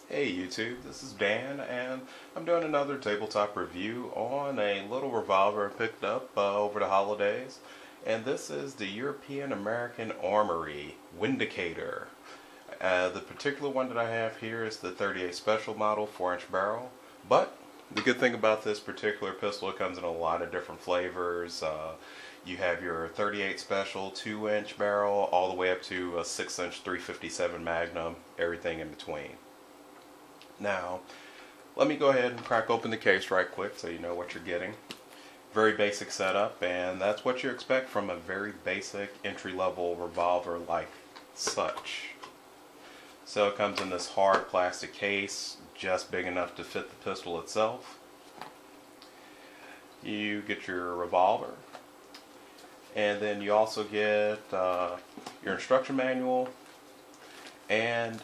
Hey YouTube, this is Dan and I'm doing another tabletop review on a little revolver I picked up over the holidays, and this is the European American Armory Windicator. The particular one that I have here is the 38 Special Model 4-inch barrel, but the good thing about this particular pistol, it comes in a lot of different flavors. You have your 38 Special 2-inch barrel all the way up to a 6-inch 357 Magnum, everything in between. Now, let me go ahead and crack open the case right quick so you know what you're getting. Very basic setup, and that's what you expect from a very basic entry-level revolver like such. So it comes in this hard plastic case, just big enough to fit the pistol itself. You get your revolver, and then you also get your instruction manual and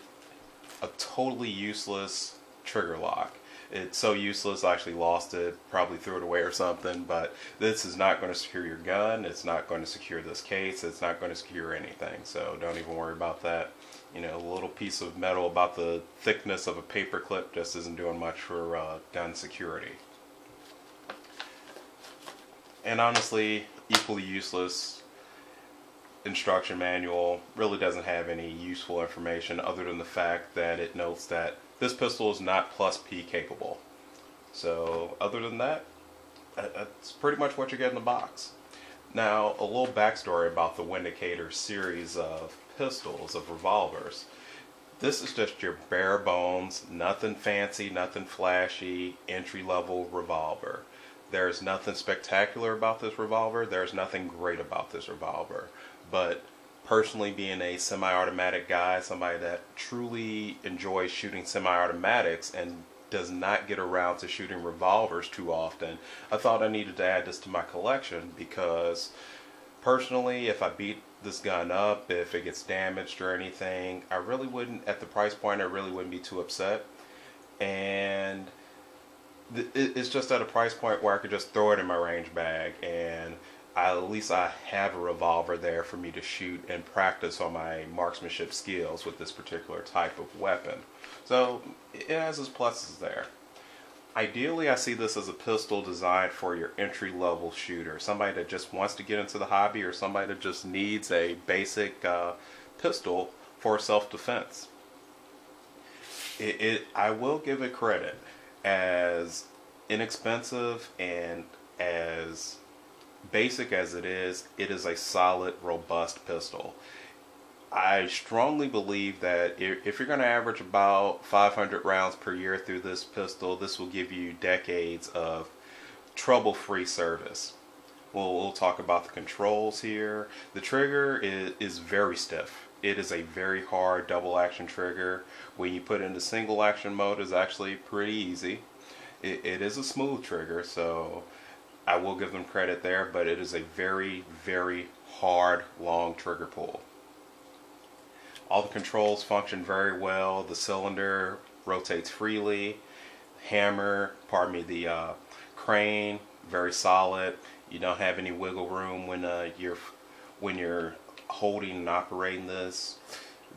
a totally useless trigger lock. It's so useless I actually lost it, probably threw it away or something, but this is not going to secure your gun, it's not going to secure this case, it's not going to secure anything, so don't even worry about that. You know, a little piece of metal about the thickness of a paper clip just isn't doing much for gun security. And honestly, equally useless instruction manual really doesn't have any useful information other than the fact that it notes that this pistol is not plus P capable. So other than that, that's pretty much what you get in the box. Now, a little backstory about the Windicator series of pistols, of revolvers. This is just your bare bones, nothing fancy, nothing flashy, entry-level revolver. There's nothing spectacular about this revolver. There's nothing great about this revolver. But personally, being a semi-automatic guy, somebody that truly enjoys shooting semi-automatics and does not get around to shooting revolvers too often, I thought I needed to add this to my collection because personally, if I beat this gun up, if it gets damaged or anything, I really wouldn't, at the price point, I really wouldn't be too upset. And it's just at a price point where I could just throw it in my range bag and at least I have a revolver there for me to shoot and practice on my marksmanship skills with this particular type of weapon. So it has its pluses there. Ideally, I see this as a pistol designed for your entry-level shooter, somebody that just wants to get into the hobby or somebody that just needs a basic pistol for self-defense. I will give it credit, as inexpensive and as basic as it is a solid, robust pistol. I strongly believe that if you're going to average about 500 rounds per year through this pistol, this will give you decades of trouble-free service. We'll talk about the controls here. The trigger is very stiff. It is a very hard double action trigger. When you put it into single action mode, it's actually pretty easy. It is a smooth trigger, so I will give them credit there, but it is a very, very hard, long trigger pull. All the controls function very well. The cylinder rotates freely. Hammer, pardon me, the crane, very solid. You don't have any wiggle room when you're holding and operating this.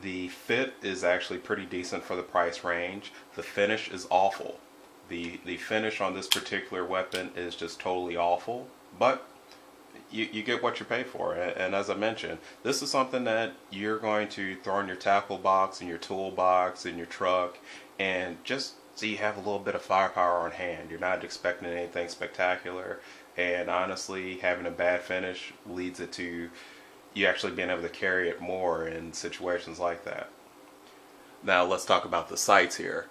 The fit is actually pretty decent for the price range. The finish is awful. The finish on this particular weapon is just totally awful, but you get what you pay for. And as I mentioned, this is something that you're going to throw in your tackle box, in your toolbox, in your truck, and just so you have a little bit of firepower on hand. You're not expecting anything spectacular, and honestly, having a bad finish leads it to you actually being able to carry it more in situations like that. Now let's talk about the sights here.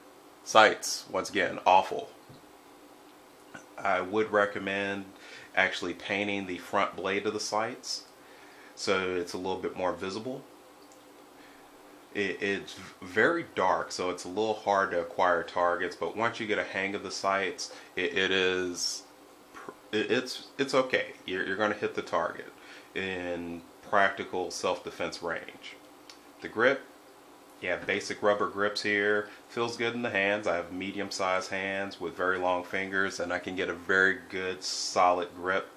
Sights, once again, awful. I would recommend actually painting the front blade of the sights so it's a little bit more visible. It's very dark, so it's a little hard to acquire targets, but once you get a hang of the sights, it's okay. You're going to hit the target in practical self-defense range. The grip, you have basic rubber grips here. Feels good in the hands. I have medium-sized hands with very long fingers, and I can get a very good, solid grip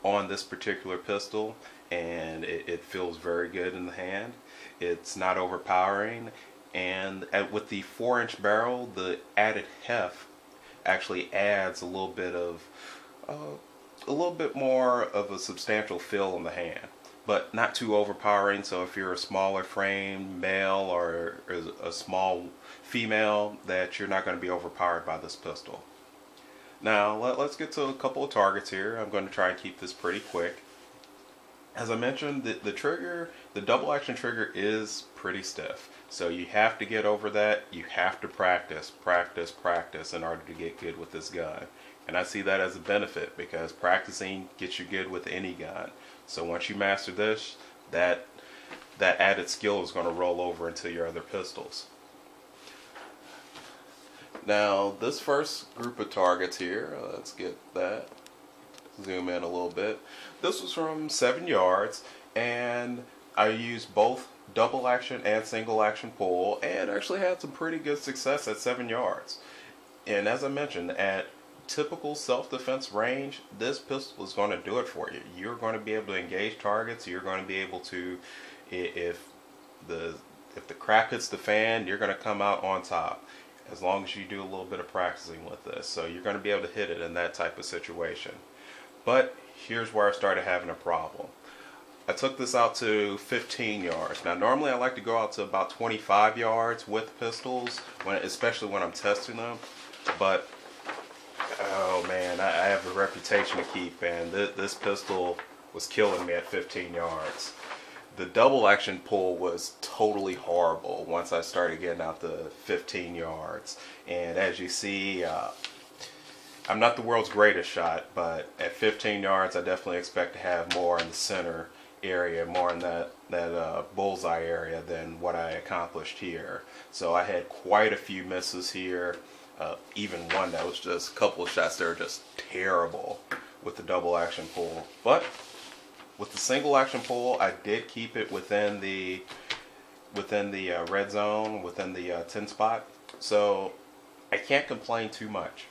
on this particular pistol, and it feels very good in the hand. It's not overpowering, And with the 4-inch barrel, the added heft actually adds a little bit more of a substantial feel in the hand, but not too overpowering. So if you're a smaller frame male or a small female, that you're not going to be overpowered by this pistol. Now let's get to a couple of targets here. I'm going to try and keep this pretty quick. As I mentioned, the trigger, the double action trigger is pretty stiff. So you have to get over that. You have to practice in order to get good with this gun. And I see that as a benefit, because practicing gets you good with any gun. So once you master this, that added skill is going to roll over into your other pistols. Now this first group of targets here, let's get that. Zoom in a little bit. This was from 7 yards, and I used both double action and single action pull, and actually had some pretty good success at 7 yards. And as I mentioned, at typical self-defense range, this pistol is going to do it for you. You're going to be able to engage targets. You're going to be able to, if the crap hits the fan, you're going to come out on top, as long as you do a little bit of practicing with this. So you're going to be able to hit it in that type of situation. But here's where I started having a problem. I took this out to 15 yards. Now normally I like to go out to about 25 yards with pistols, especially when I'm testing them. But oh man, I have a reputation to keep, and this pistol was killing me at 15 yards. The double action pull was totally horrible once I started getting out to 15 yards. And as you see, I'm not the world's greatest shot, but at 15 yards I definitely expect to have more in the center area, more in that bullseye area than what I accomplished here. So I had quite a few misses here, even one that was just a couple of shots that were just terrible with the double action pull. But with the single action pull, I did keep it within the red zone, within the 10 spot. So I can't complain too much.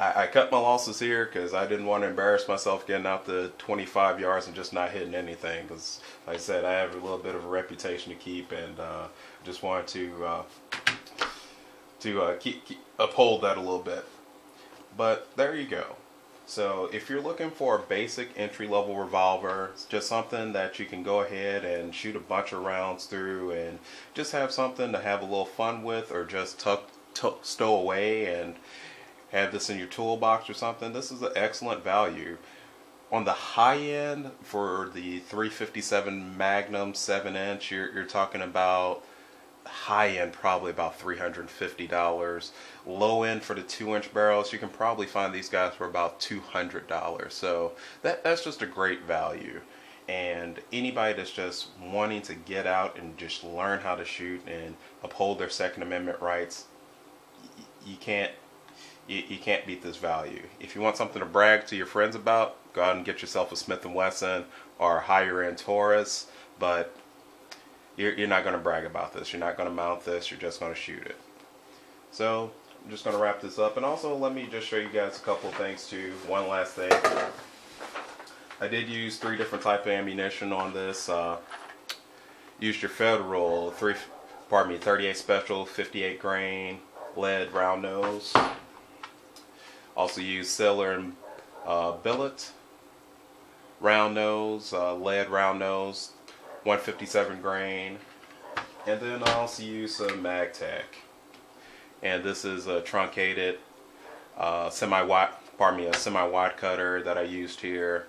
I cut my losses here because I didn't want to embarrass myself getting out the 25 yards and just not hitting anything. Because, like I said, I have a little bit of a reputation to keep, and just wanted to uphold that a little bit. But there you go. So if you're looking for a basic entry-level revolver, it's just something that you can go ahead and shoot a bunch of rounds through, and just have something to have a little fun with, or just stow away and have this in your toolbox or something, this is an excellent value. On the high end, for the 357 Magnum 7-inch, you're talking about high end probably about $350. Low end for the 2-inch barrels, you can probably find these guys for about $200. So that's just a great value. And anybody that's just wanting to get out and just learn how to shoot and uphold their Second Amendment rights, you can't beat this value. If you want something to brag to your friends about, go out and get yourself a Smith & Wesson or a higher end Taurus, but you're not going to brag about this. You're not going to mount this. You're just going to shoot it. So I'm just going to wrap this up, and also let me just show you guys a couple of things too. One last thing. I did use 3 different types of ammunition on this. Used your Federal 38 Special 58 grain lead round nose. Also used Sailor and Billet round nose, lead round nose, 157 grain, and then I also used some MagTech. And this is a truncated semi-wide cutter that I used here.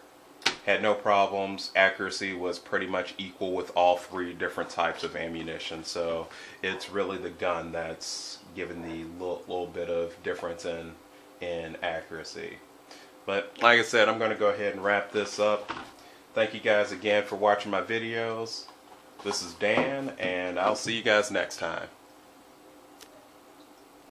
Had no problems. Accuracy was pretty much equal with all 3 different types of ammunition. So it's really the gun that's given the little bit of difference in accuracy. But like I said, I'm going to go ahead and wrap this up. Thank you guys again for watching my videos. This is Dan, and I'll see you guys next time.